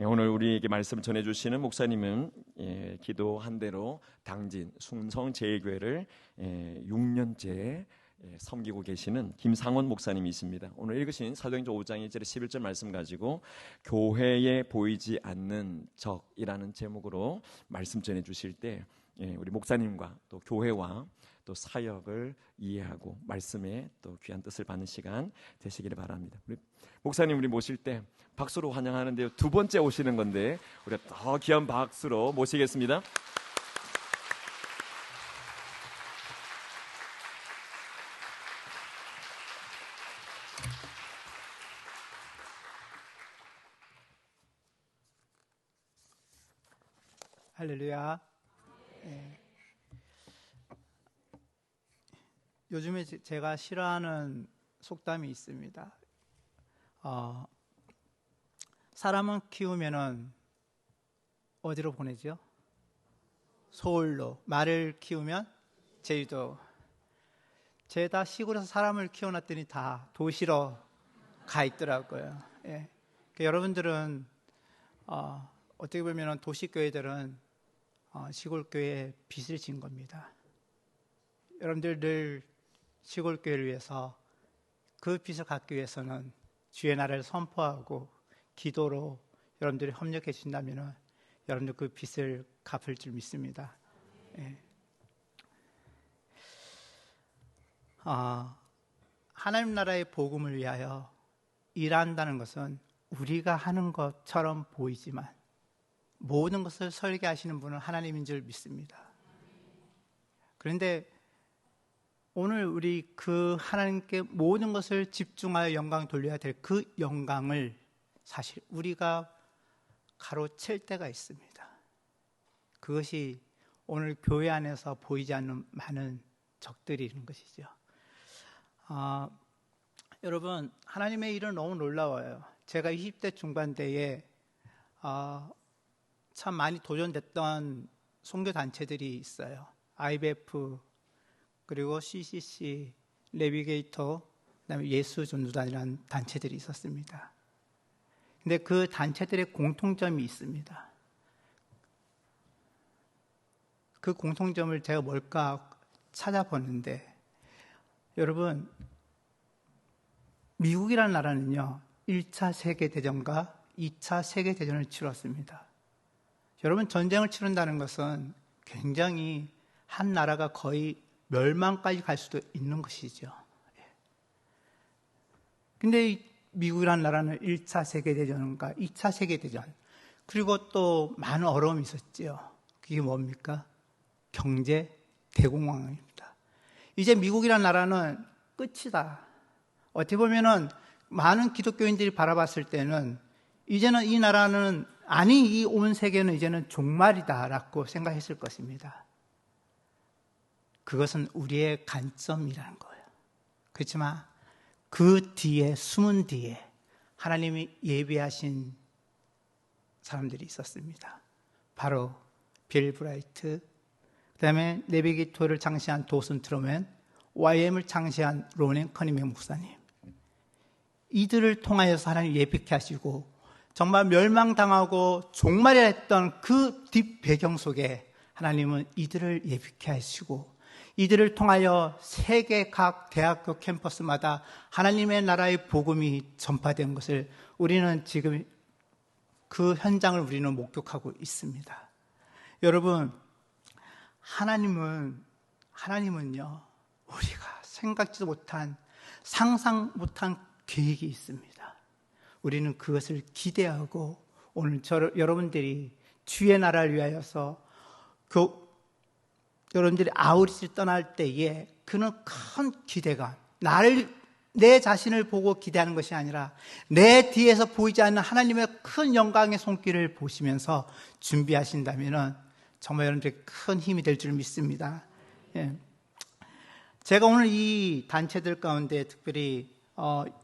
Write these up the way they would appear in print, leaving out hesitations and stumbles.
오늘 우리에게 말씀 전해주시는 목사님은 기도한 대로 당진 순성제일교회를 6년째 섬기고 계시는 김상원 목사님이십니다. 오늘 읽으신 사도행전 5장 1절 11절 말씀 가지고 교회에 보이지 않는 적이라는 제목으로 말씀 전해주실 때 우리 목사님과 또 교회와 또 사역을 이해하고 말씀에 또 귀한 뜻을 받는 시간 되시기를 바랍니다. 우리 목사님 우리 모실 때 박수로 환영하는데요, 두 번째 오시는 건데 우리가 더 귀한 박수로 모시겠습니다. 할렐루야. 요즘에 제가 싫어하는 속담이 있습니다. 사람은 키우면은 어디로 보내죠? 서울로. 말을 키우면 제주도. 제가 시골에서 사람을 키워놨더니 다 도시로 가 있더라고요. 여러분들은 어떻게 보면 도시교회들은 시골교회에 빚을 진 겁니다. 여러분들 늘 시골교회를 위해서 그 빚을 갚기 위해서는 주의 나라를 선포하고 기도로 여러분들이 협력해 주신다면 여러분들 그 빚을 갚을 줄 믿습니다. 하나님 나라의 복음을 위하여 일한다는 것은 우리가 하는 것처럼 보이지만 모든 것을 설계하시는 분은 하나님인 줄 믿습니다. 그런데 오늘 우리 그 하나님께 모든 것을 집중하여 영광 돌려야 될 그 영광을 사실 우리가 가로챌 때가 있습니다. 그것이 오늘 교회 안에서 보이지 않는 많은 적들이 있는 것이죠. 여러분, 하나님의 일은 너무 놀라워요. 제가 20대 중반대에 참 많이 도전됐던 선교단체들이 있어요. IBF, 그리고 CCC, 내비게이터, 그다음에 예수전도단이라는 단체들이 있었습니다. 근데 그 단체들의 공통점이 있습니다. 그 공통점을 제가 뭘까 찾아보는데, 여러분, 미국이라는 나라는요 1차 세계대전과 2차 세계대전을 치렀습니다. 여러분, 전쟁을 치른다는 것은 굉장히 한 나라가 거의 멸망까지 갈 수도 있는 것이죠. 근데 이 미국이라는 나라는 1차 세계대전과 2차 세계대전, 그리고 또 많은 어려움이 있었죠. 그게 뭡니까? 경제 대공황입니다. 이제 미국이라는 나라는 끝이다. 어떻게 보면은 많은 기독교인들이 바라봤을 때는 이제는 이 나라는, 아니 이 온 세계는 이제는 종말이다라고 생각했을 것입니다. 그것은 우리의 관점이라는 거예요. 그렇지만 그 뒤에, 숨은 뒤에 하나님이 예비하신 사람들이 있었습니다. 바로 빌 브라이트, 그 다음에 내비게이터를 창시한 도슨 트루먼, YM을 창시한 로넨 커닝햄 목사님. 이들을 통하여서 하나님 예비케 하시고 정말 멸망당하고 종말이라 했던 그 뒷 배경 속에 하나님은 이들을 예비케 하시고 이들을 통하여 세계 각 대학교 캠퍼스마다 하나님의 나라의 복음이 전파된 것을 우리는 지금 그 현장을 우리는 목격하고 있습니다. 여러분, 하나님은요, 우리가 생각지도 못한, 상상 못한 계획이 있습니다. 우리는 그것을 기대하고 오늘 여러분들이 주의 나라를 위하여서 여러분들이 아우리스를 떠날 때에 그는 큰 기대감, 내 자신을 보고 기대하는 것이 아니라 내 뒤에서 보이지 않는 하나님의 큰 영광의 손길을 보시면서 준비하신다면 정말 여러분들이 큰 힘이 될 줄 믿습니다. 제가 오늘 이 단체들 가운데 특별히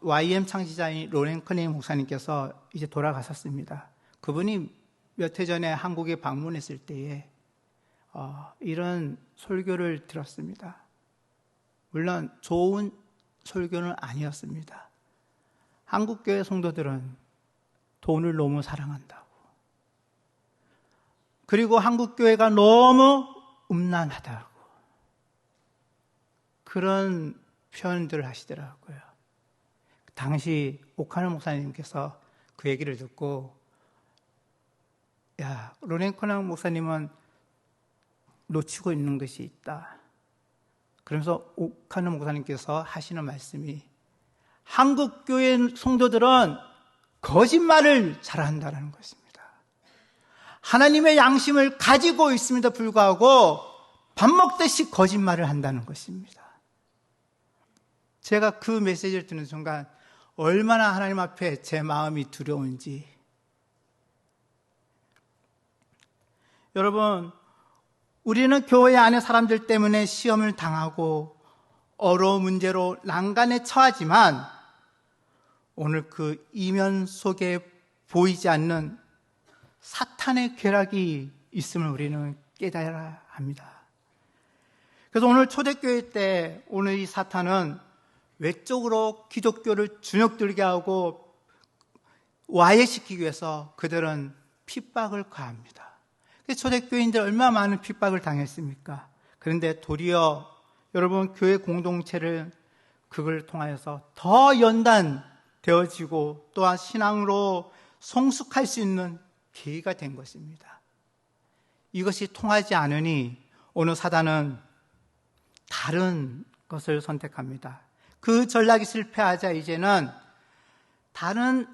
YM 창시자인 로넨 커닝 목사님께서 이제 돌아가셨습니다. 그분이 몇 해 전에 한국에 방문했을 때에 이런 설교를 들었습니다. 물론 좋은 설교는 아니었습니다. 한국교회 성도들은 돈을 너무 사랑한다고, 그리고 한국교회가 너무 음란하다고 그런 표현들을 하시더라고요. 당시 오카노 목사님께서 그 얘기를 듣고, 야, 로렌코낭 목사님은 놓치고 있는 것이 있다. 그러면서 오카노 목사님께서 하시는 말씀이, 한국교회 성도들은 거짓말을 잘한다는 것입니다. 하나님의 양심을 가지고 있음에도 불구하고 밥 먹듯이 거짓말을 한다는 것입니다. 제가 그 메시지를 듣는 순간 얼마나 하나님 앞에 제 마음이 두려운지. 여러분, 우리는 교회 안의 사람들 때문에 시험을 당하고 어려운 문제로 난간에 처하지만 오늘 그 이면 속에 보이지 않는 사탄의 궤락이 있음을 우리는 깨달아야 합니다. 그래서 오늘 초대교회 때 오늘 이 사탄은 외적으로 기독교를 주눅들게 하고 와해시키기 위해서 그들은 핍박을 가합니다. 초대교인들 얼마나 많은 핍박을 당했습니까? 그런데 도리어 여러분 교회 공동체를 그걸 통하여서 더 연단되어지고 또한 신앙으로 성숙할 수 있는 계기가 된 것입니다. 이것이 통하지 않으니 오늘 사단은 다른 것을 선택합니다. 그 전략이 실패하자 이제는 다른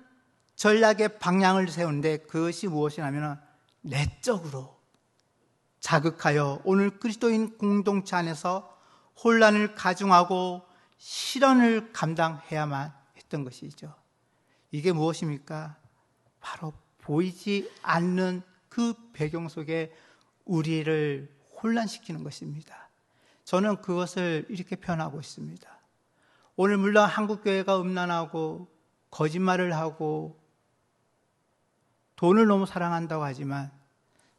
전략의 방향을 세우는데 그것이 무엇이냐면 내적으로 자극하여 오늘 그리스도인 공동체 안에서 혼란을 가중하고 시련을 감당해야만 했던 것이죠. 이게 무엇입니까? 바로 보이지 않는 그 배경 속에 우리를 혼란시키는 것입니다. 저는 그것을 이렇게 표현하고 있습니다. 오늘 물론 한국교회가 음란하고 거짓말을 하고 돈을 너무 사랑한다고 하지만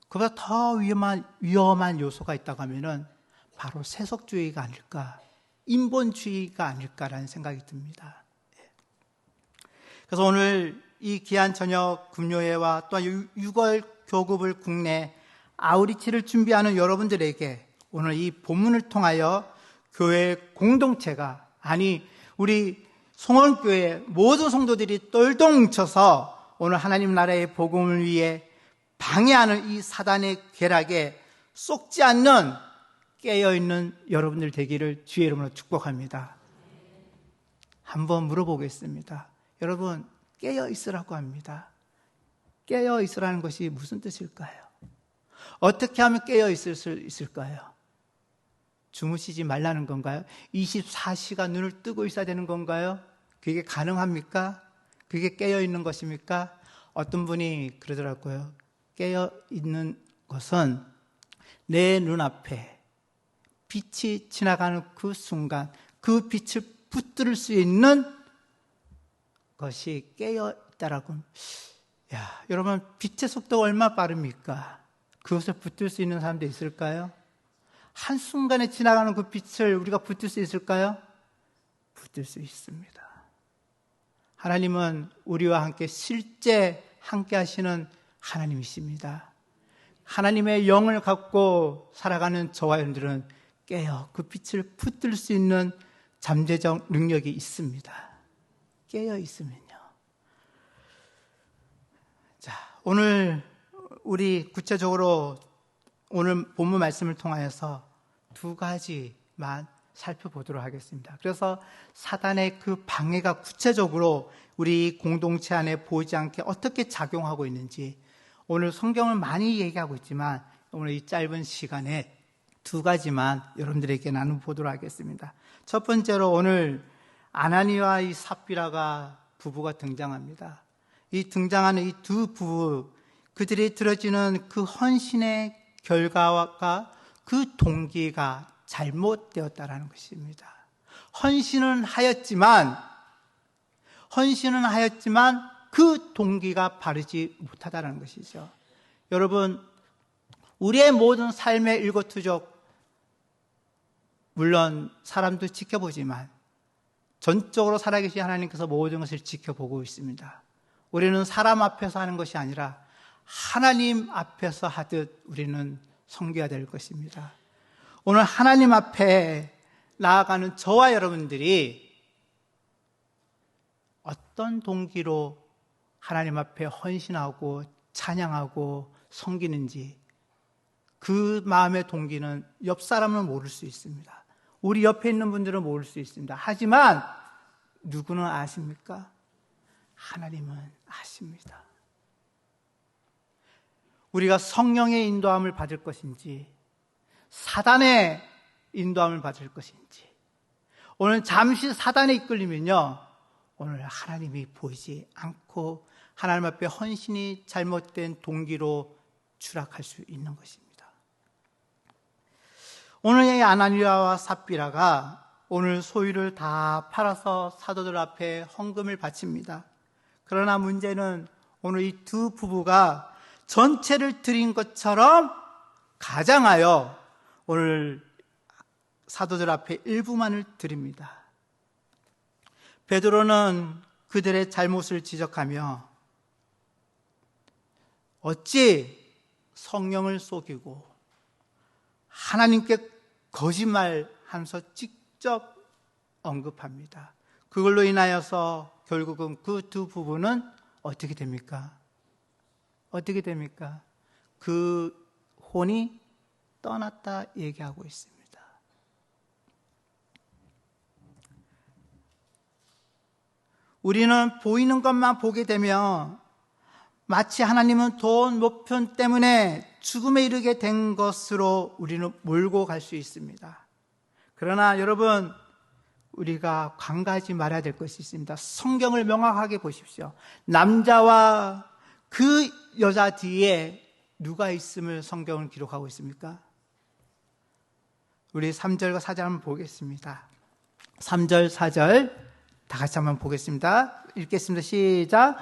그보다 더 위험한 요소가 있다고 하면은 바로 세속주의가 아닐까, 인본주의가 아닐까라는 생각이 듭니다. 그래서 오늘 이 귀한 저녁 금요예와 또 6월 교급을 국내 아우리치를 준비하는 여러분들에게 오늘 이 본문을 통하여 교회 공동체가, 아니 우리 송원교회 모든 성도들이 똘똘 뭉쳐서 오늘 하나님 나라의 복음을 위해 방해하는 이 사단의 궤락에 쏙지 않는 깨어있는 여러분들 되기를 주의 이름으로 축복합니다. 한번 물어보겠습니다. 여러분, 깨어있으라고 합니다. 깨어있으라는 것이 무슨 뜻일까요? 어떻게 하면 깨어있을 수 있을까요? 주무시지 말라는 건가요? 24시간 눈을 뜨고 있어야 되는 건가요? 그게 가능합니까? 그게 깨어있는 것입니까? 어떤 분이 그러더라고요. 깨어있는 것은 내 눈앞에 빛이 지나가는 그 순간 그 빛을 붙들 수 있는 것이 깨어있다라고. 야, 여러분, 빛의 속도가 얼마나 빠릅니까? 그것을 붙들 수 있는 사람도 있을까요? 한순간에 지나가는 그 빛을 우리가 붙들 수 있을까요? 붙들 수 있습니다. 하나님은 우리와 함께 실제 함께 하시는 하나님이십니다. 하나님의 영을 갖고 살아가는 저와 여러분들은 깨어 그 빛을 붙들 수 있는 잠재적 능력이 있습니다. 깨어 있으면요. 자, 오늘 우리 구체적으로 오늘 본문 말씀을 통하여서 두 가지만 살펴보도록 하겠습니다. 그래서 사단의 그 방해가 구체적으로 우리 공동체 안에 보이지 않게 어떻게 작용하고 있는지 오늘 성경을 많이 얘기하고 있지만 오늘 이 짧은 시간에 두 가지만 여러분들에게 나눠보도록 하겠습니다. 첫 번째로 오늘 아나니와 이 삽비라가 부부가 등장합니다. 이 등장하는 이 두 부부, 그들이 들어지는 그 헌신의 결과가 그 동기가 잘못되었다라는 것입니다. 헌신은 하였지만 그 동기가 바르지 못하다는 것이죠. 여러분, 우리의 모든 삶의 일거투족, 물론 사람도 지켜보지만 전적으로 살아계신 하나님께서 모든 것을 지켜보고 있습니다. 우리는 사람 앞에서 하는 것이 아니라 하나님 앞에서 하듯 우리는 섬겨야 될 것입니다. 오늘 하나님 앞에 나아가는 저와 여러분들이 어떤 동기로 하나님 앞에 헌신하고 찬양하고 섬기는지, 그 마음의 동기는 옆 사람은 모를 수 있습니다. 우리 옆에 있는 분들은 모를 수 있습니다. 하지만 누구는 아십니까? 하나님은 아십니다. 우리가 성령의 인도함을 받을 것인지 사단의 인도함을 받을 것인지, 오늘 잠시 사단에 이끌리면요, 오늘 하나님이 보이지 않고 하나님 앞에 헌신이 잘못된 동기로 추락할 수 있는 것입니다. 오늘 이 아나니아와 삽비라가 오늘 소유를 다 팔아서 사도들 앞에 헌금을 바칩니다. 그러나 문제는 오늘 이 두 부부가 전체를 드린 것처럼 가장하여 오늘 사도들 앞에 일부만을 드립니다. 베드로는 그들의 잘못을 지적하며 어찌 성령을 속이고 하나님께 거짓말하면서 직접 언급합니다. 그걸로 인하여서 결국은 그 두 부부는 어떻게 됩니까? 어떻게 됩니까? 그 혼이 떠났다 얘기하고 있습니다. 우리는 보이는 것만 보게 되면 마치 하나님은 돈, 목편 때문에 죽음에 이르게 된 것으로 우리는 몰고 갈 수 있습니다. 그러나 여러분, 우리가 간과하지 말아야 될 것이 있습니다. 성경을 명확하게 보십시오. 남자와 그 여자 뒤에 누가 있음을 성경은 기록하고 있습니까? 우리 3절과 4절 한번 보겠습니다. 3절, 4절 다 같이 한번 보겠습니다. 읽겠습니다. 시작.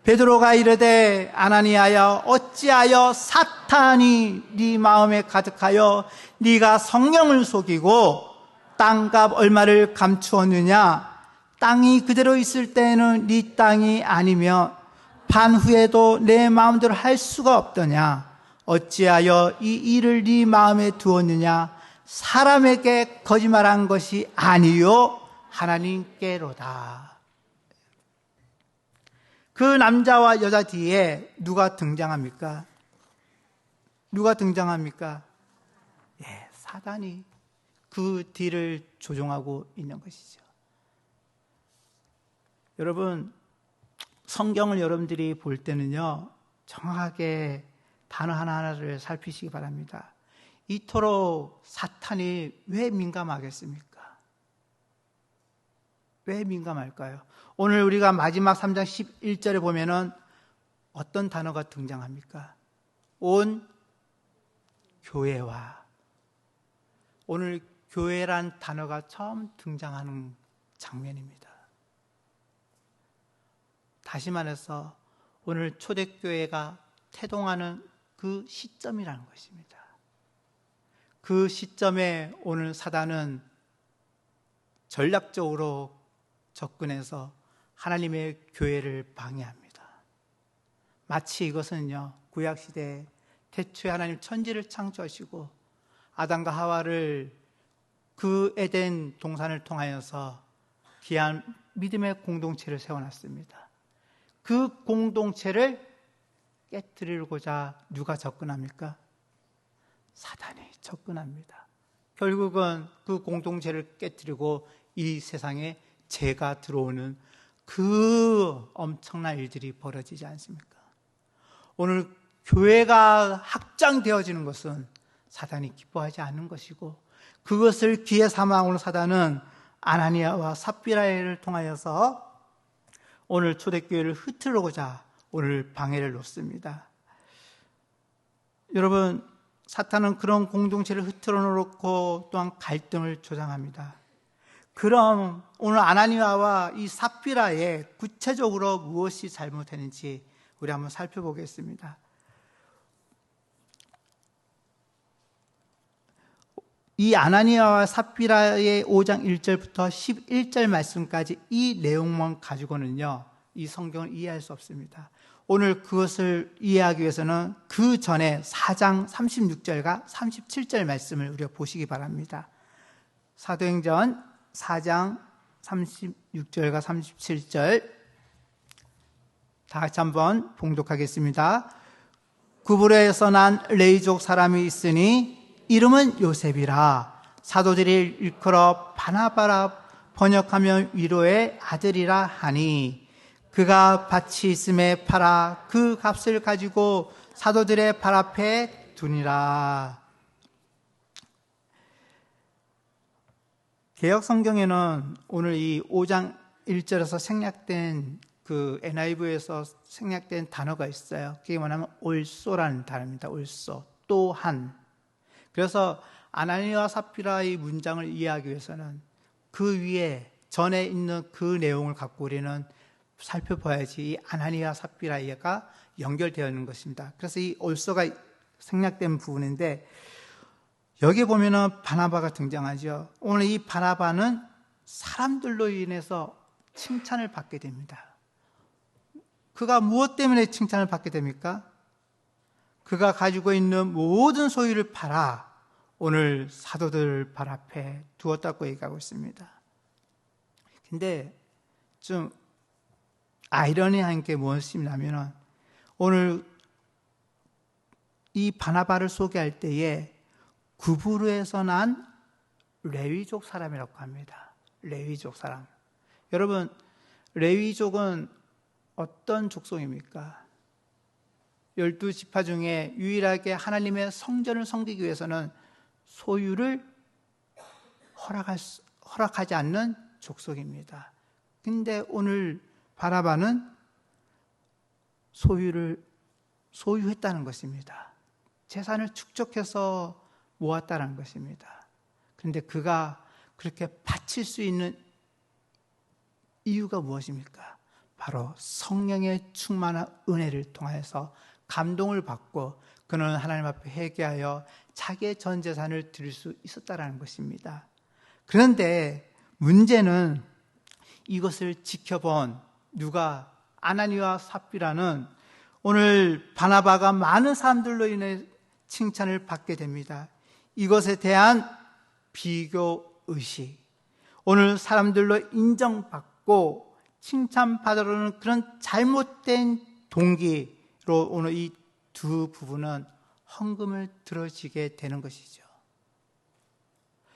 베드로가 이르되 아나니아여, 어찌하여 사탄이 네 마음에 가득하여 네가 성령을 속이고 땅값 얼마를 감추었느냐? 땅이 그대로 있을 때에는 네 땅이 아니며 반후에도 내 마음대로 할 수가 없더냐? 어찌하여 이 일을 네 마음에 두었느냐? 사람에게 거짓말한 것이 아니요 하나님께로다. 그 남자와 여자 뒤에 누가 등장합니까? 누가 등장합니까? 예, 사단이 그 뒤를 조종하고 있는 것이죠. 여러분, 성경을 여러분들이 볼 때는요, 정확하게 단어 하나하나를 살피시기 바랍니다. 이토록 사탄이 왜 민감하겠습니까? 왜 민감할까요? 오늘 우리가 마지막 3장 11절에 보면은 어떤 단어가 등장합니까? 온 교회와. 오늘 교회란 단어가 처음 등장하는 장면입니다. 다시 말해서 오늘 초대교회가 태동하는 그 시점이라는 것입니다. 그 시점에 오늘 사단은 전략적으로 접근해서 하나님의 교회를 방해합니다. 마치 이것은요, 구약시대에 태초에 하나님 천지를 창조하시고 아담과 하와를 그 에덴 동산을 통하여서 귀한 믿음의 공동체를 세워놨습니다. 그 공동체를 깨뜨리고자 누가 접근합니까? 사단이 접근합니다. 결국은 그 공동체를 깨뜨리고 이 세상에 죄가 들어오는 그 엄청난 일들이 벌어지지 않습니까? 오늘 교회가 확장되어지는 것은 사단이 기뻐하지 않는 것이고, 그것을 기회 삼아 오늘 사단은 아나니아와 삽비라를 통하여서 오늘 초대교회를 흐트러고자 오늘 방해를 놓습니다. 여러분, 사탄은 그런 공동체를 흐트러 놓고 또한 갈등을 조장합니다. 그럼 오늘 아나니아와 이 삽비라에 구체적으로 무엇이 잘못했는지 우리 한번 살펴보겠습니다. 이 아나니아와 삽비라의 5장 1절부터 11절 말씀까지 이 내용만 가지고는요, 이 성경을 이해할 수 없습니다. 오늘 그것을 이해하기 위해서는 그 전에 4장 36절과 37절 말씀을 우리가 보시기 바랍니다. 사도행전 4장 36절과 37절 다 같이 한번 봉독하겠습니다. 구브로에서 난 레위족 사람이 있으니 이름은 요셉이라. 사도들이 일컬어 바나바라 번역하면 위로의 아들이라 하니, 그가 밭이 있음에 팔아 그 값을 가지고 사도들의 발 앞에 두니라. 개역 성경에는 오늘 이 5장 1절에서 생략된 그 NIV에서 생략된 단어가 있어요. 그게 뭐냐면 올소라는 단어입니다. 올소, 또한. 그래서 아나니와 삽비라의 문장을 이해하기 위해서는 그 위에 전에 있는 그 내용을 갖고 우리는 살펴봐야지 이 아나니와 삽비라가 연결되어 있는 것입니다. 그래서 이 올소가 생략된 부분인데, 여기 보면은 바나바가 등장하죠. 오늘 이 바나바는 사람들로 인해서 칭찬을 받게 됩니다. 그가 무엇 때문에 칭찬을 받게 됩니까? 그가 가지고 있는 모든 소유를 팔아 오늘 사도들 발 앞에 두었다고 얘기하고 있습니다. 근데 좀 아이러니한 게 무엇이냐면, 오늘 이 바나바를 소개할 때에 구브로에서 난 레위족 사람이라고 합니다. 레위족 사람. 여러분, 레위족은 어떤 족속입니까? 12지파 중에 유일하게 하나님의 성전을 섬기기 위해서는 소유를 허락하지 않는 족속입니다. 근데 오늘 바나바는 소유했다는 것입니다. 재산을 축적해서 모았다는 것입니다. 그런데 그가 그렇게 바칠 수 있는 이유가 무엇입니까? 바로 성령의 충만한 은혜를 통해서 감동을 받고 그는 하나님 앞에 회개하여 자기의 전 재산을 드릴 수 있었다는 것입니다. 그런데 문제는 이것을 지켜본 누가, 아나니와 삽비라는 오늘 바나바가 많은 사람들로 인해 칭찬을 받게 됩니다. 이것에 대한 비교의식, 오늘 사람들로 인정받고 칭찬받으려는 그런 잘못된 동기로 오늘 이 두 부부는 헌금을 들어지게 되는 것이죠.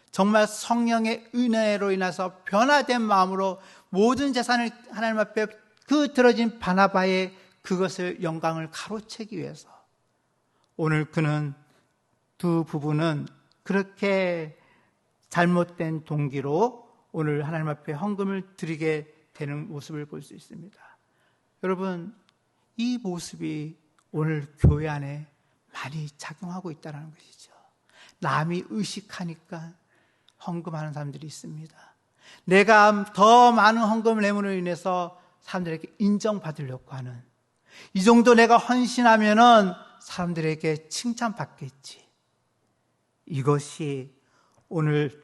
정말 성령의 은혜로 인해서 변화된 마음으로 모든 재산을 하나님 앞에 그 들어진 바나바의 그것을 영광을 가로채기 위해서 오늘 두 부부는 그렇게 잘못된 동기로 오늘 하나님 앞에 헌금을 드리게 되는 모습을 볼 수 있습니다. 여러분, 이 모습이 오늘 교회 안에 많이 작용하고 있다는 것이죠. 남이 의식하니까 헌금하는 사람들이 있습니다. 내가 더 많은 헌금을 내므로 인해서 사람들에게 인정받으려고 하는, 이 정도 내가 헌신하면은 사람들에게 칭찬받겠지. 이것이 오늘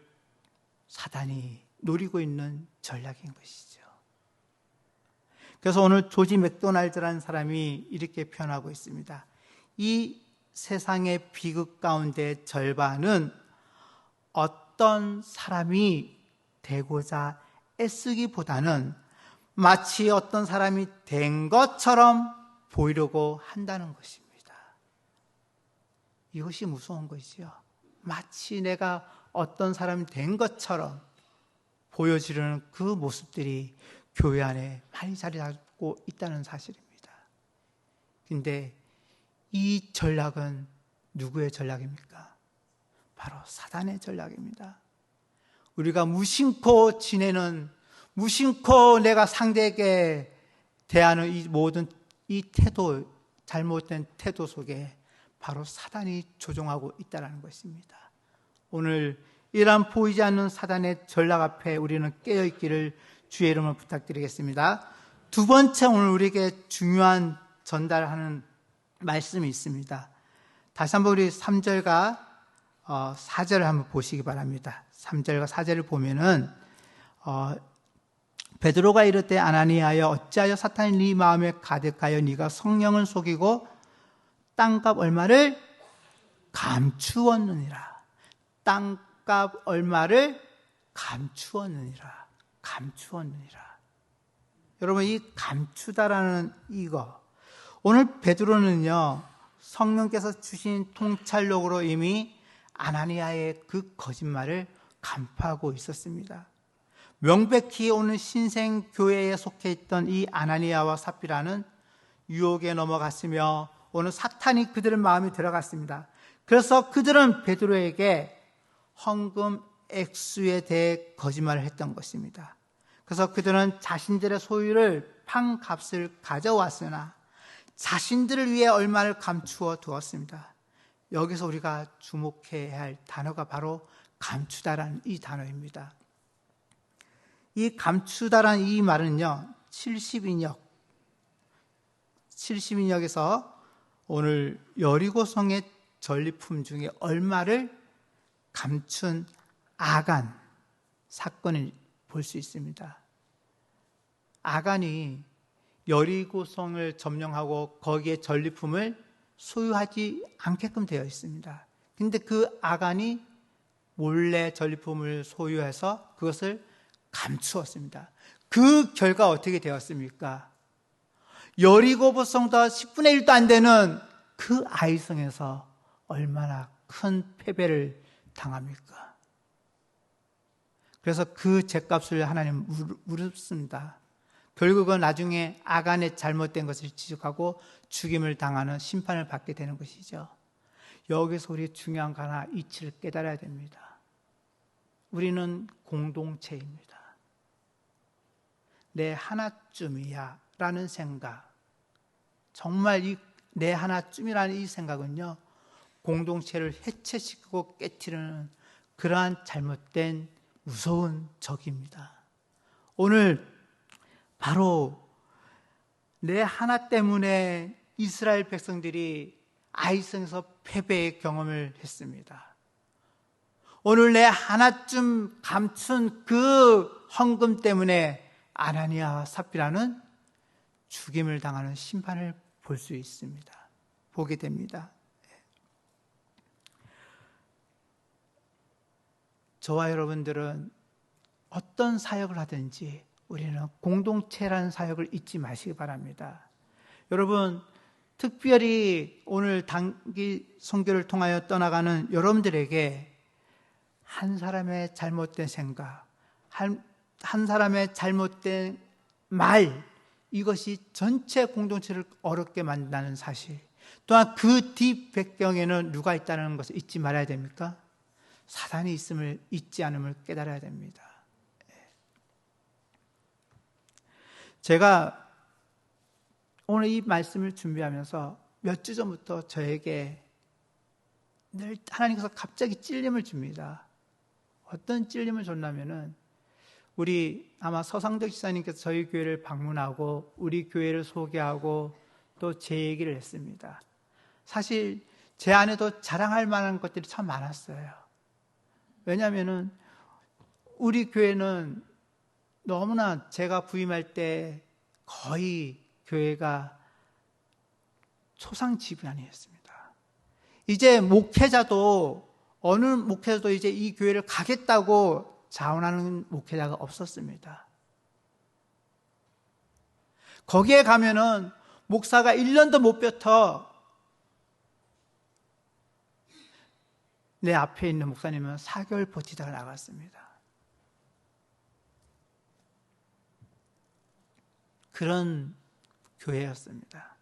사단이 노리고 있는 전략인 것이죠. 그래서 오늘 조지 맥도날드라는 사람이 이렇게 표현하고 있습니다. 이 세상의 비극 가운데 절반은 어떤 사람이 되고자 애쓰기보다는 마치 어떤 사람이 된 것처럼 보이려고 한다는 것입니다. 이것이 무서운 것이죠. 마치 내가 어떤 사람이 된 것처럼 보여지려는 그 모습들이 교회 안에 많이 자리 잡고 있다는 사실입니다. 그런데 이 전략은 누구의 전략입니까? 바로 사단의 전략입니다. 우리가 무심코 지내는, 무심코 내가 상대에게 대하는 이 모든 이 태도, 잘못된 태도 속에 바로 사단이 조종하고 있다는 것입니다. 오늘 이러한 보이지 않는 사단의 전략 앞에 우리는 깨어있기를 주의 이름으로 부탁드리겠습니다. 두 번째, 오늘 우리에게 중요한 전달하는 말씀이 있습니다. 다시 한번 우리 3절과 4절을 한번 보시기 바랍니다. 3절과 4절을 보면은 베드로가 이르되 아나니아여 어찌하여 사탄이 네 마음에 가득하여 네가 성령을 속이고 땅값 얼마를 감추었느니라. 땅값 얼마를 감추었느니라. 감추었느니라. 여러분, 이 감추다라는 이거, 오늘 베드로는요 성령께서 주신 통찰력으로 이미 아나니아의 그 거짓말을 간파하고 있었습니다. 명백히 오늘 신생교회에 속해 있던 이 아나니아와 삽비라는 유혹에 넘어갔으며 오늘 사탄이 그들의 마음에 들어갔습니다. 그래서 그들은 베드로에게 헌금 액수에 대해 거짓말을 했던 것입니다. 그래서 그들은 자신들의 소유를 판 값을 가져왔으나 자신들을 위해 얼마를 감추어 두었습니다. 여기서 우리가 주목해야 할 단어가 바로 감추다라는 이 단어입니다. 이 감추다라는 이 말은요 70인역에서 오늘 여리고성의 전리품 중에 얼마를 감춘 아간 사건을 볼 수 있습니다. 아간이 여리고성을 점령하고 거기에 전리품을 소유하지 않게끔 되어 있습니다. 근데 그 아간이 몰래 전리품을 소유해서 그것을 감추었습니다. 그 결과 어떻게 되었습니까? 여리고성보다 10분의 1도 안 되는 그 아이성에서 얼마나 큰 패배를 당합니까? 그래서 그 죗값을 하나님 물었습니다. 결국은 나중에 아간의 잘못된 것을 지적하고 죽임을 당하는 심판을 받게 되는 것이죠. 여기서 우리 중요한 거 하나 이치를 깨달아야 됩니다. 우리는 공동체입니다. 내 하나쯤이야 라는 생각, 정말 이 내 하나쯤이라는 이 생각은요 공동체를 해체시키고 깨트리는 그러한 잘못된 무서운 적입니다. 오늘 바로 내 하나 때문에 이스라엘 백성들이 아이성에서 패배의 경험을 했습니다. 오늘 내 하나쯤 감춘 그 헌금 때문에 아나니아와 삽비라는 죽임을 당하는 심판을 볼 수 있습니다. 보게 됩니다. 저와 여러분들은 어떤 사역을 하든지 우리는 공동체라는 사역을 잊지 마시기 바랍니다. 여러분, 특별히 오늘 단기 선교를 통하여 떠나가는 여러분들에게 한 사람의 잘못된 생각, 한 사람의 잘못된 말, 이것이 전체 공동체를 어렵게 만든다는 사실, 또한 그 뒷배경에는 누가 있다는 것을 잊지 말아야 됩니까? 사단이 있음을 잊지 않음을 깨달아야 됩니다. 제가 오늘 이 말씀을 준비하면서 몇 주 전부터 저에게 늘 하나님께서 갑자기 찔림을 줍니다. 어떤 찔림을 줬냐면은 우리 아마 서상덕 지사님께서 저희 교회를 방문하고 우리 교회를 소개하고 또 제 얘기를 했습니다. 사실 제 안에도 자랑할 만한 것들이 참 많았어요. 왜냐하면은 우리 교회는 너무나 제가 부임할 때 거의 교회가 초상집안이었습니다. 이제 목회자도 어느 목회자도 이제 이 교회를 가겠다고 자원하는 목회자가 없었습니다. 거기에 가면은 목사가 1년도 못 뱉어 내 앞에 있는 목사님은 4개월 버티다가 나갔습니다. 그런 교회였습니다.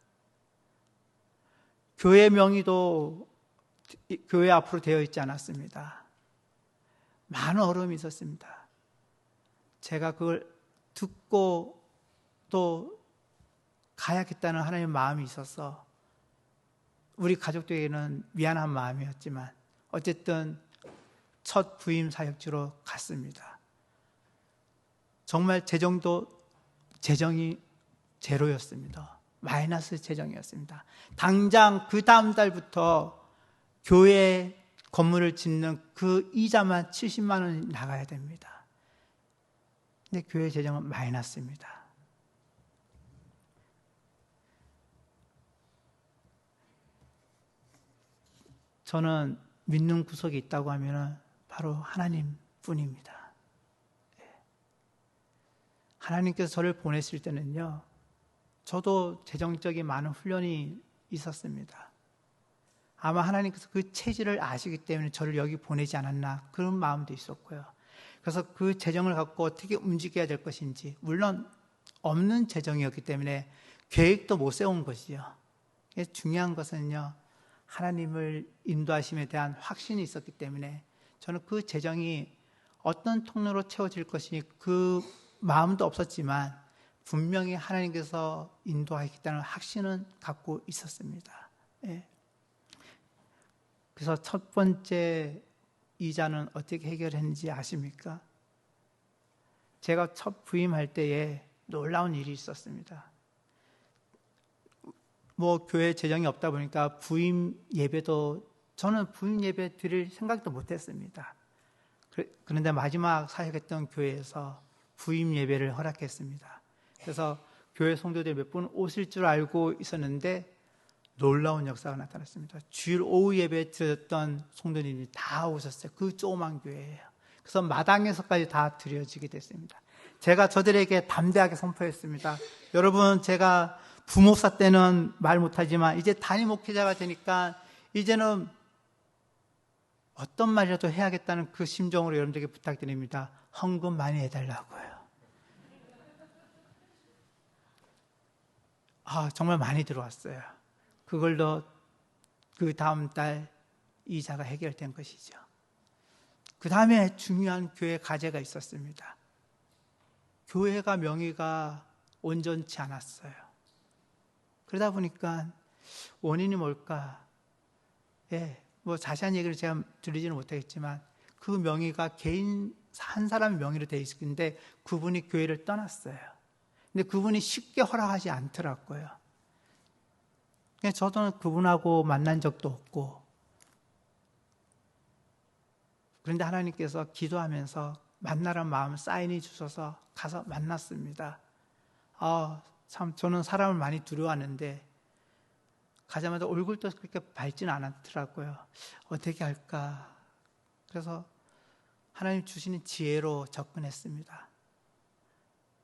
교회 명의도 교회 앞으로 되어 있지 않았습니다. 많은 어려움이 있었습니다. 제가 그걸 듣고 또 가야겠다는 하나님의 마음이 있어서 우리 가족들에게는 미안한 마음이었지만 어쨌든 첫 부임 사역지로 갔습니다. 정말 재정이 제로였습니다. 마이너스 재정이었습니다. 당장 그 다음 달부터 교회 건물을 짓는 그 이자만 70만 원이 나가야 됩니다. 근데 교회 재정은 마이너스입니다. 저는 믿는 구석이 있다고 하면 바로 하나님 뿐입니다. 하나님께서 저를 보냈을 때는요, 저도 재정적인 많은 훈련이 있었습니다. 아마 하나님께서 그 체질을 아시기 때문에 저를 여기 보내지 않았나, 그런 마음도 있었고요. 그래서 그 재정을 갖고 어떻게 움직여야 될 것인지, 물론 없는 재정이었기 때문에 계획도 못 세운 것이죠. 중요한 것은요, 하나님을 인도하심에 대한 확신이 있었기 때문에 저는 그 재정이 어떤 통로로 채워질 것이 그 마음도 없었지만 분명히 하나님께서 인도하겠다는 확신은 갖고 있었습니다. 예. 그래서 첫 번째 이자는 어떻게 해결했는지 아십니까? 제가 첫 부임할 때에 놀라운 일이 있었습니다. 교회 재정이 없다 보니까 부임 예배도, 저는 부임 예배 드릴 생각도 못 했습니다. 그런데 마지막 사역했던 교회에서 부임 예배를 허락했습니다. 그래서 교회 성도들 몇 분 오실 줄 알고 있었는데 놀라운 역사가 나타났습니다. 주일 오후 예배 드렸던 성도님이 다 오셨어요. 그 조그만 교회예요. 그래서 마당에서까지 다 드려지게 됐습니다. 제가 저들에게 담대하게 선포했습니다. 여러분, 제가 부목사 때는 말 못하지만 이제 담임 목회자가 되니까 이제는 어떤 말이라도 해야겠다는 그 심정으로 여러분들에게 부탁드립니다. 헌금 많이 해달라고요. 정말 많이 들어왔어요. 그걸로 그 다음 달 이자가 해결된 것이죠. 그 다음에 중요한 교회 과제가 있었습니다. 교회가 명의가 온전치 않았어요. 그러다 보니까 원인이 뭘까? 자세한 얘기를 제가 드리지는 못하겠지만 그 명의가 개인 한 사람의 명의로 되어 있었는데 그분이 교회를 떠났어요. 근데 그분이 쉽게 허락하지 않더라고요. 저도 그분하고 만난 적도 없고, 그런데 하나님께서 기도하면서 만나란 마음 사인이 주셔서 가서 만났습니다. 참 저는 사람을 많이 두려워하는데 가자마자 얼굴도 그렇게 밝지는 않았더라고요. 어떻게 할까? 그래서 하나님 주시는 지혜로 접근했습니다.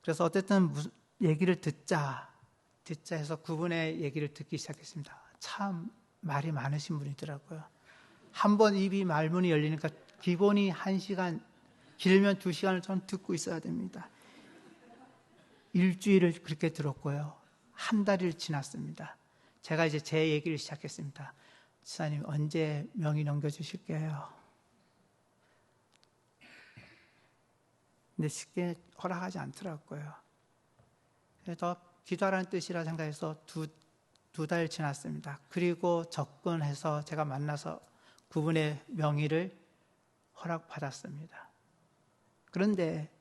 그래서 어쨌든 무슨 얘기를 듣자 해서 그분의 얘기를 듣기 시작했습니다. 참 말이 많으신 분이더라고요. 한 번 입이 말문이 열리니까 기본이 1시간, 길면 2시간을 저는 듣고 있어야 됩니다. 일주일을 그렇게 들었고요. 한 달이 지났습니다. 제가 이제 제 얘기를 시작했습니다. 지사님, 언제 명의 넘겨주실게요? 근데 쉽게 허락하지 않더라고요. 그래서 기도하라는 뜻이라 생각해서 두 달 지났습니다. 그리고 접근해서 제가 만나서 그분의 명의를 허락받았습니다. 그런데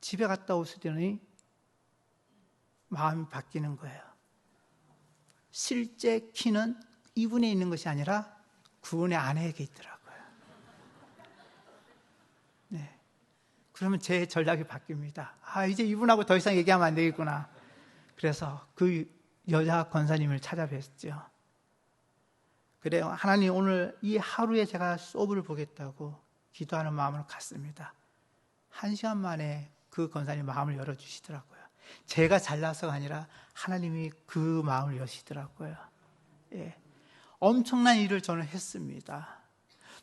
집에 갔다 오시더니 마음이 바뀌는 거예요. 실제 키는 이분에 있는 것이 아니라 그분의 아내에게 있더라고요. 네. 그러면 제 전략이 바뀝니다. 이제 이분하고 더 이상 얘기하면 안 되겠구나. 그래서 그 여자 권사님을 찾아뵀죠. 그래요. 하나님, 오늘 이 하루에 제가 소브를 보겠다고 기도하는 마음으로 갔습니다. 1시간 만에 그 권사님 마음을 열어주시더라고요. 제가 잘나서가 아니라 하나님이 그 마음을 여시더라고요. 예. 엄청난 일을 저는 했습니다.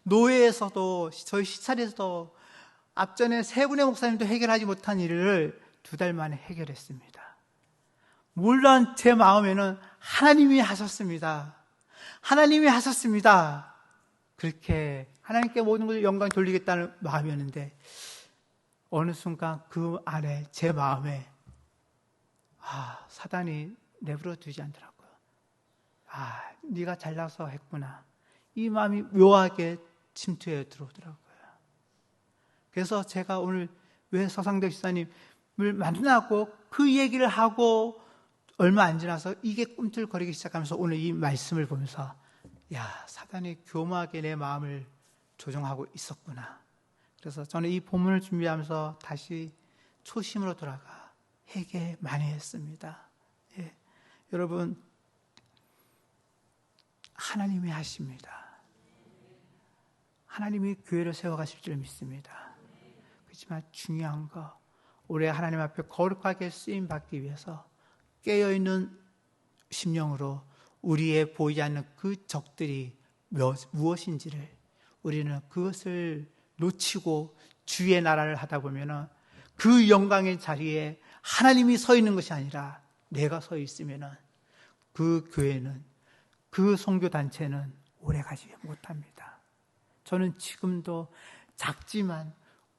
노예에서도, 저희 시찰에서도 앞전에 3분의 목사님도 해결하지 못한 일을 2달 만에 해결했습니다. 물론 제 마음에는 하나님이 하셨습니다. 하나님이 하셨습니다. 그렇게 하나님께 모든 것을 영광 돌리겠다는 마음이었는데 어느 순간 그 안에 제 마음에 사단이 내버려 두지 않더라고요. 네가 잘나서 했구나. 이 마음이 묘하게 침투해 들어오더라고요. 그래서 제가 오늘 왜 서상덕 지사님을 만나고 그 얘기를 하고 얼마 안 지나서 이게 꿈틀거리기 시작하면서 오늘 이 말씀을 보면서 사단이 교묘하게 내 마음을 조종하고 있었구나. 그래서 저는 이 본문을 준비하면서 다시 초심으로 돌아가 회개 많이 했습니다. 예. 여러분, 하나님이 하십니다. 하나님이 교회를 세워가실 줄 믿습니다. 그렇지만 중요한 거, 올해 하나님 앞에 거룩하게 쓰임받기 위해서 깨어있는 심령으로 우리의 보이지 않는 그 적들이 무엇인지를 우리는 그것을 놓치고 주의 나라를 하다 보면 그 영광의 자리에 하나님이 서 있는 것이 아니라 내가 서 있으면 그 교회는, 그 선교단체는 오래가지 못합니다. 저는 지금도 작지만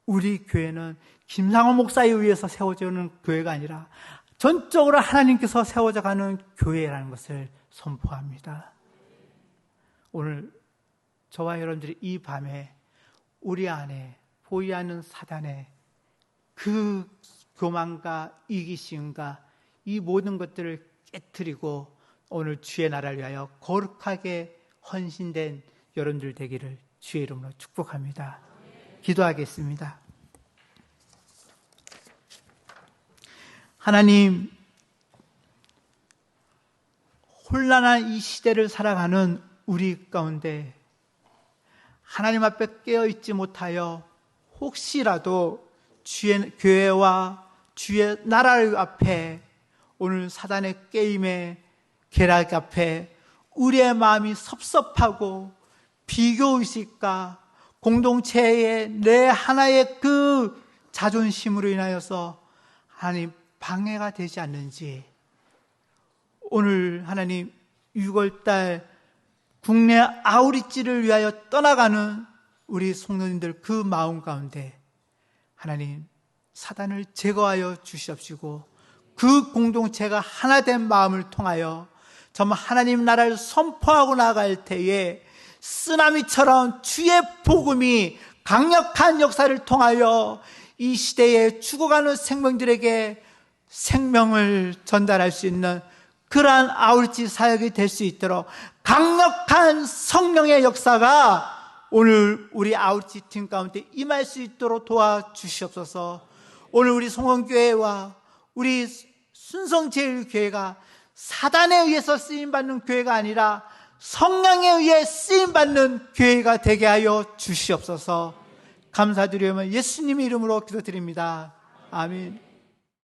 우리 교회는 김상원 목사에 의해서 세워지는 교회가 아니라 전적으로 하나님께서 세워져 가는 교회라는 것을 선포합니다. 오늘 저와 여러분들이 이 밤에 우리 안에 보이지 않는 사단의 그 교만과 이기심과 이 모든 것들을 깨트리고 오늘 주의 나라를 위하여 거룩하게 헌신된 여러분들 되기를 주의 이름으로 축복합니다. 기도하겠습니다. 하나님, 혼란한 이 시대를 살아가는 우리 가운데 하나님 앞에 깨어있지 못하여 혹시라도 주의 교회와 주의 나라를 앞에 오늘 사단의 게임의 계략 앞에 우리의 마음이 섭섭하고 비교의식과 공동체의 내 하나의 그 자존심으로 인하여서 하나님 방해가 되지 않는지, 오늘 하나님 6월달 국내 아우리지를 위하여 떠나가는 우리 성도님들 그 마음 가운데 하나님 사단을 제거하여 주시옵시고 그 공동체가 하나된 마음을 통하여 정말 하나님 나라를 선포하고 나갈 때에 쓰나미처럼 주의 복음이 강력한 역사를 통하여 이 시대에 죽어가는 생명들에게 생명을 전달할 수 있는 그러한 아울지 사역이 될 수 있도록 강력한 성령의 역사가 오늘 우리 아울지 팀 가운데 임할 수 있도록 도와주시옵소서. 오늘 우리 송원교회와 우리 순성제일교회가 사단에 의해서 쓰임받는 교회가 아니라 성령에 의해 쓰임받는 교회가 되게 하여 주시옵소서. 감사드리며 예수님의 이름으로 기도드립니다. 아멘.